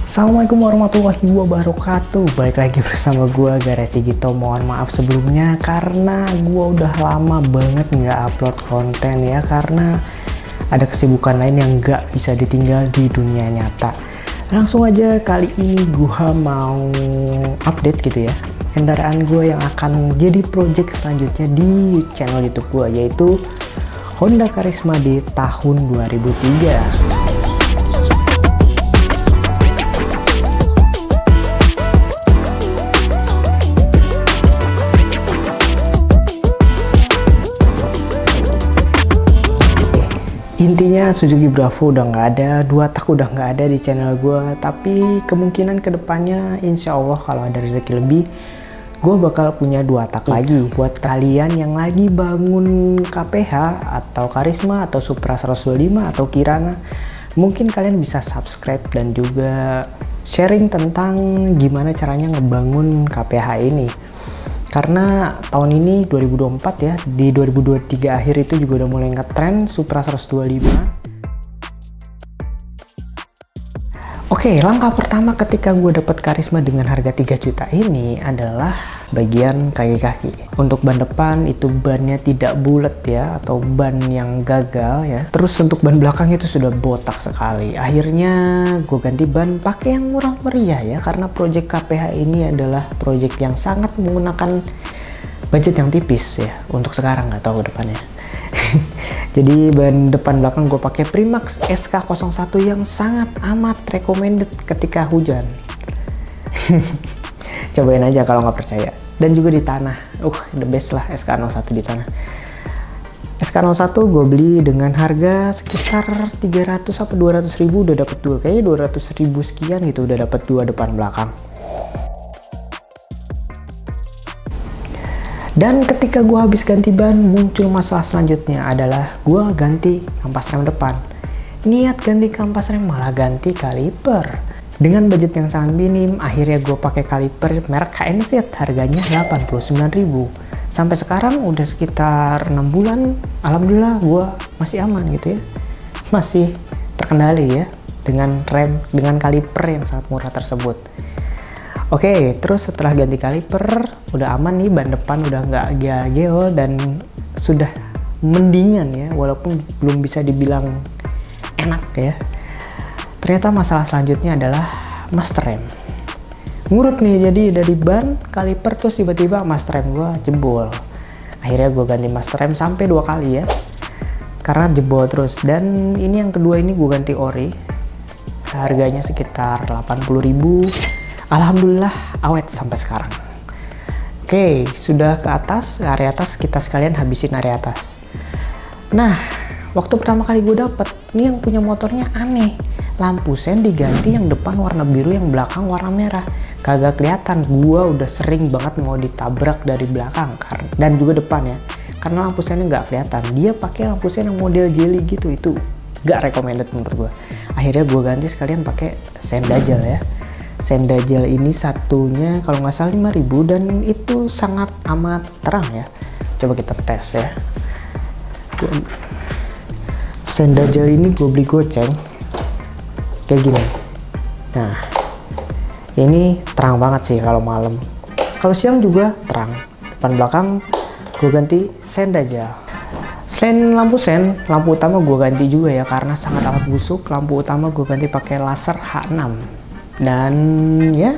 Assalamualaikum warahmatullahi wabarakatuh. Balik lagi bersama gue Garasi Gito. Mohon maaf sebelumnya karena gue udah lama banget nggak upload konten ya, karena ada kesibukan lain yang nggak bisa ditinggal di dunia nyata. Langsung aja kali ini gue mau update gitu ya kendaraan gue yang akan jadi project selanjutnya di channel YouTube gue, yaitu Honda Karisma di tahun 2003. Intinya Suzuki Bravo udah nggak ada, dua tak udah nggak ada di channel gue. Tapi kemungkinan kedepannya insya Allah kalau ada rezeki lebih, gue bakal punya dua tak lagi. Buat kalian yang lagi bangun KPH atau Karisma atau Supra 125 atau Kirana, mungkin kalian bisa subscribe dan juga sharing tentang gimana caranya ngebangun KPH ini. Karena tahun ini 2024 ya, di 2023 akhir itu juga udah mulai ngetrend Supra 125. Oke, langkah pertama ketika gue dapet Karisma dengan harga 3 juta ini adalah bagian kaki-kaki. Untuk ban depan itu bannya tidak bulat ya, atau ban yang gagal ya. Terus untuk ban belakang itu sudah botak sekali. Akhirnya gue ganti ban pakai yang murah meriah ya, karena project KPH ini adalah project yang sangat menggunakan budget yang tipis ya. Untuk sekarang nggak tahu ke depannya. Jadi ban depan belakang gue pakai Primax SK01 yang sangat amat recommended ketika hujan. Cobain aja kalau nggak percaya. Dan juga di tanah, the best lah SK01 di tanah. SK01 gue beli dengan harga sekitar 300 sampai 200 ribu, udah dapet dua, kayaknya 200 ribu sekian gitu, udah dapet dua depan belakang. Dan ketika gue habis ganti ban, muncul masalah selanjutnya adalah gue ganti kampas rem depan. Niat ganti kampas rem malah ganti kaliper. Dengan budget yang sangat minim, akhirnya gue pakai kaliper merek KNZ, harganya 89.000. Sampai sekarang udah sekitar 6 bulan, alhamdulillah gue masih aman gitu ya. Masih terkendali ya dengan rem, dengan kaliper yang sangat murah tersebut. Oke, terus setelah ganti kaliper, udah aman nih, ban depan udah nggak geol dan sudah mendingan ya, walaupun belum bisa dibilang enak ya. Ternyata masalah selanjutnya adalah master rem. Ngurut nih, jadi dari ban, kaliper, terus tiba-tiba master rem gue jebol. Akhirnya gue ganti master rem sampai 2 kali ya, karena jebol terus. Dan ini yang kedua ini gue ganti ori, harganya sekitar 80.000. Alhamdulillah awet sampai sekarang. Oke, sudah ke atas, area atas, kita sekalian habisin area atas. Nah, waktu pertama kali gue dapet, ini yang punya motornya aneh. Lampu sen diganti, yang depan warna biru, yang belakang warna merah. Kagak kelihatan, gue udah sering banget mau ditabrak dari belakang dan juga depan ya. Karena lampu sennya nggak kelihatan. Dia pakai lampu sen yang model jelly gitu, itu nggak recommended menurut gue. Akhirnya gue ganti sekalian pakai sen Dajjal ya. Sen Dajjal ini satunya kalau nggak salah 5.000 dan itu sangat amat terang ya. Coba kita tes ya. Sen Dajjal ini gue beli goceng kayak gini. Nah, ini terang banget sih kalau malam. Kalau siang juga terang. Depan belakang gue ganti sen Dajjal. Selain lampu sen, lampu utama gue ganti juga ya, karena sangat amat busuk. Lampu utama gue ganti pakai laser H6. Dan ya,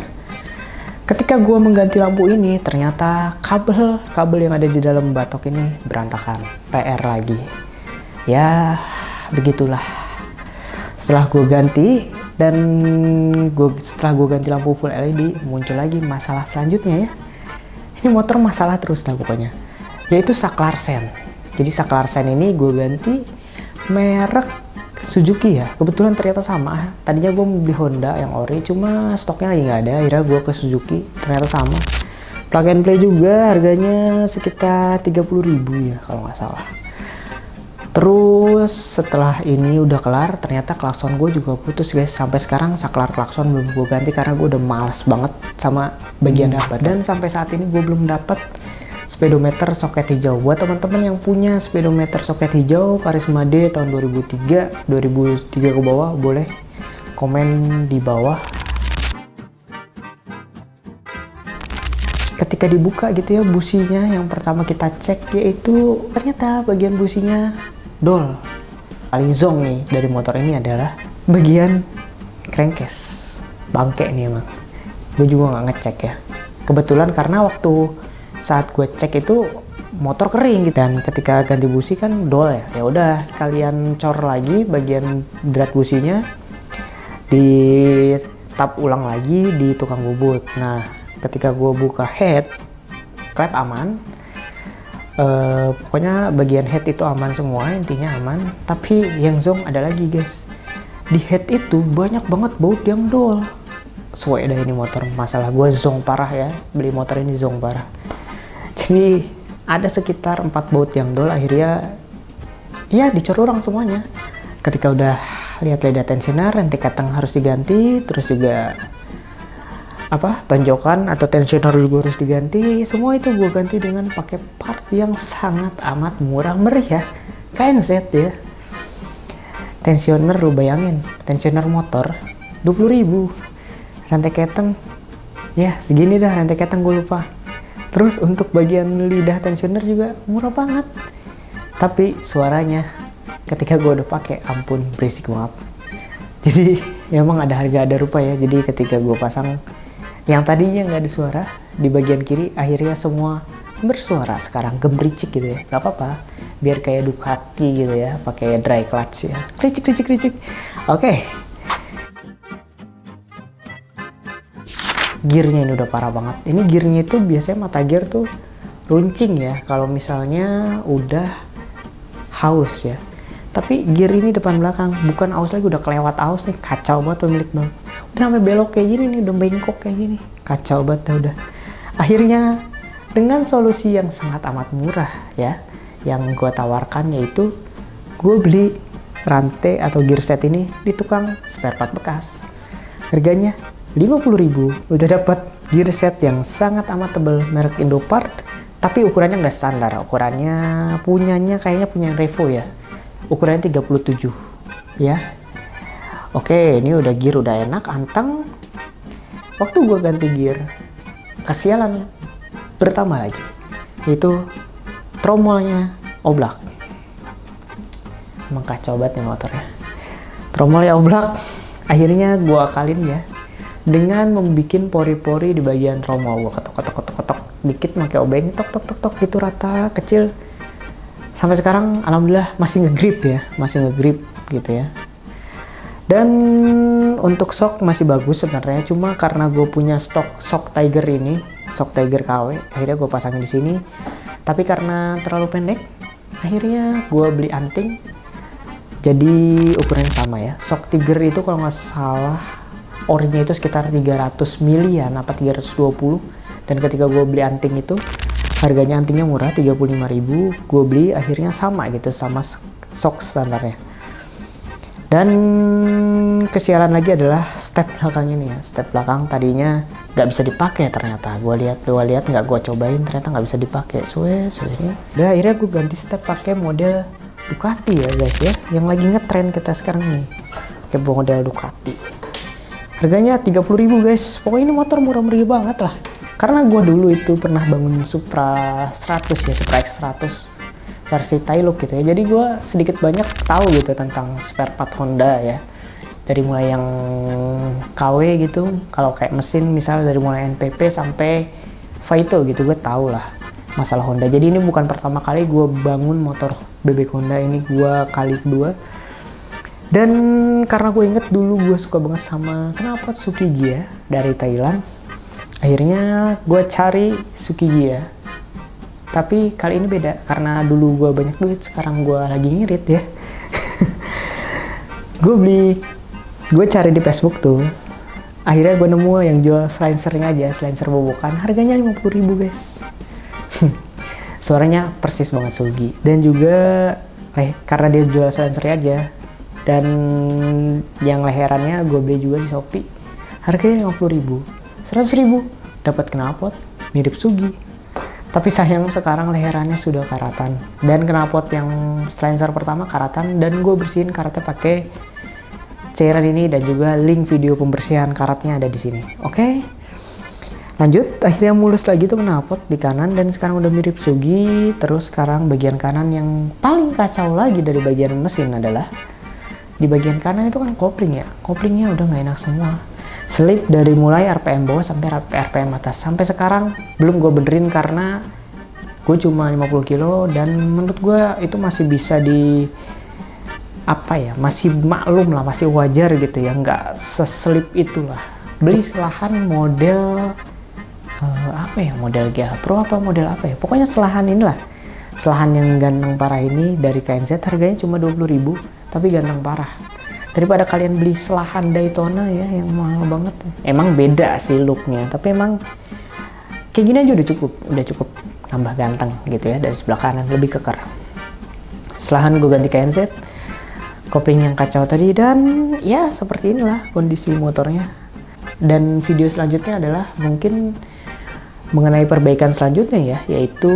ketika gue mengganti lampu ini, ternyata kabel yang ada di dalam batok ini berantakan. PR lagi. Ya, begitulah. Setelah gue ganti dan setelah gue ganti lampu full LED, muncul lagi masalah selanjutnya ya. Ini motor masalah terus dah pokoknya. Yaitu saklar sen. Jadi saklar sen ini gue ganti merek Suzuki ya, kebetulan ternyata sama. Tadinya gue beli Honda yang ori, cuma stoknya lagi nggak ada. Akhirnya gue ke Suzuki, ternyata sama. Plug and play juga, harganya sekitar 30.000 ya kalau nggak salah. Terus setelah ini udah kelar, ternyata klakson gue juga putus guys. Sampai sekarang saklar klakson belum gue ganti karena gue udah males banget sama bagian dapat. Dan sampai saat ini gue belum dapat speedometer soket hijau. Buat teman-teman yang punya speedometer soket hijau Karisma D tahun 2003 ke bawah, boleh komen di bawah ketika dibuka gitu ya businya, yang pertama kita cek yaitu ternyata bagian businya dol. Paling zonk nih dari motor ini adalah bagian crankcase, bangke nih emang. Gue juga nggak ngecek ya. Kebetulan karena waktu saat gue cek itu motor kering gitu, dan ketika ganti busi kan dol ya. Ya udah kalian cor lagi bagian drat businya, di tap ulang lagi di tukang bubut. Nah, ketika gue buka head, klep aman. Pokoknya bagian head itu aman semua, intinya aman. Tapi yang zonk ada lagi guys. Di head itu banyak banget baut yang dol. Suwe dah ini motor, masalah gue zonk parah ya. Beli motor ini zonk parah. Jadi ada sekitar 4 baut yang dol, akhirnya ya dicor ulang semuanya. Ketika udah lihat leda tensioner, rantai keteng harus diganti, terus juga tonjokan atau tensioner juga harus diganti. Semua itu gue ganti dengan pakai part yang sangat amat murah meriah, KNZ ya. Tensioner lu bayangin, tensioner motor 20.000, rantai keteng ya segini dah, rantai keteng gue lupa. Terus untuk bagian lidah tensioner juga murah banget. Tapi suaranya ketika gue udah pakai, ampun berisik banget. Jadi emang ada harga ada rupa ya. Jadi ketika gue pasang yang tadinya nggak ada suara di bagian kiri, akhirnya semua bersuara sekarang, gemericik gitu ya. Gak apa-apa, biar kayak Ducati gitu ya, pakai dry clutch ya, kricik. Oke. Gearnya ini udah parah banget. Ini gearnya itu biasanya mata gear tuh runcing ya kalau misalnya udah haus ya. Tapi gear ini depan belakang bukan aus lagi, udah kelewat aus nih, kacau banget pemilik bang. Udah sampai belok kayak gini nih, udah bengkok kayak gini, kacau banget udah. Akhirnya dengan solusi yang sangat amat murah ya, yang gue tawarkan yaitu gue beli rantai atau gear set ini di tukang spare part bekas. Harganya 50.000, udah dapat gear set yang sangat amat tebal merek Indopart, tapi ukurannya nggak standar. Ukurannya punyanya kayaknya punya Revo ya. Ukurannya 37 ya. Oke, ini udah gear udah enak, anteng. Waktu gue ganti gear, kesialan bertambah lagi, yaitu tromolnya oblak. Emang kacau banget nih motornya. Tromolnya oblak, akhirnya gue akalin ya dengan membuat pori-pori di bagian tromol. Gue ketok dikit pakai obeng, tok gitu rata kecil. Sampai sekarang alhamdulillah masih ngegrip ya, gitu ya. Dan untuk shock masih bagus sebenarnya, cuma karena gue punya shock Tiger ini, shock Tiger KW, akhirnya gue pasangin di sini. Tapi karena terlalu pendek, akhirnya gue beli anting. Jadi ukurannya sama ya. Shock Tiger itu kalau nggak salah orinya itu sekitar 300 milian apa 320. Dan ketika gue beli anting itu, harganya antingnya murah 35.000, gue beli akhirnya sama gitu, sama shock standarnya. Dan kesialan lagi adalah step belakang ini ya. Step belakang tadinya nggak bisa dipakai, ternyata gue lihat nggak gue cobain, ternyata nggak bisa dipakai. Suwe ini. Udah akhirnya gue ganti step pakai model Ducati ya guys ya, yang lagi ngetren kita sekarang nih, pakai model Ducati. Harganya 30.000 guys. Pokoknya ini motor murah meriah banget lah. Karena gue dulu itu pernah bangun Supra 100 ya, Supra X100 versi Taillook gitu ya. Jadi gue sedikit banyak tahu gitu tentang spare part Honda ya. Dari mulai yang KW gitu, kalau kayak mesin misalnya dari mulai NPP sampai Vito gitu, gue tahu lah masalah Honda. Jadi ini bukan pertama kali gue bangun motor bebek Honda, ini gue kali kedua. Dan karena gue inget dulu gue suka banget sama knalpot Suzuki dari Thailand, akhirnya gue cari Suzuki. Tapi kali ini beda, karena dulu gue banyak duit, sekarang gue lagi ngirit ya. Gue cari di Facebook tuh, akhirnya gue nemu yang jual silencernya aja, silencer bobokan, harganya 50.000 guys. Suaranya persis banget Suzuki, dan juga karena dia jual silencernya aja, dan yang leherannya gue beli juga di Shopee, harganya 50.000, 100.000 dapat knalpot mirip Suzuki. Tapi sayang sekarang leherannya sudah karatan, dan knalpot yang silencer pertama karatan, dan gue bersihin karatnya pakai cairan ini, dan juga link video pembersihan karatnya ada di sini. Oke. Lanjut, akhirnya mulus lagi tuh knalpot di kanan dan sekarang udah mirip Sugi. Terus sekarang bagian kanan yang paling kacau lagi dari bagian mesin adalah di bagian kanan itu kan kopling ya. Koplingnya udah nggak enak semua. Selip dari mulai RPM bawah sampai RPM atas. Sampai sekarang belum gue benerin karena gue cuma 50 kilo dan menurut gue itu masih bisa di masih maklum lah, masih wajar gitu ya, nggak seselip itulah. Beli selahan model model GL Pro model pokoknya selahan inilah, selahan yang ganteng parah ini dari KNZ, harganya cuma 20.000 tapi ganteng parah. Daripada kalian beli selahan Daytona ya yang mahal banget. Emang beda sih looknya, tapi emang kayak gini aja udah cukup tambah ganteng gitu ya. Dari sebelah kanan lebih keker. Selahan gue ganti KNZ, kopling yang kacau tadi, dan ya seperti inilah kondisi motornya. Dan video selanjutnya adalah mungkin mengenai perbaikan selanjutnya ya, yaitu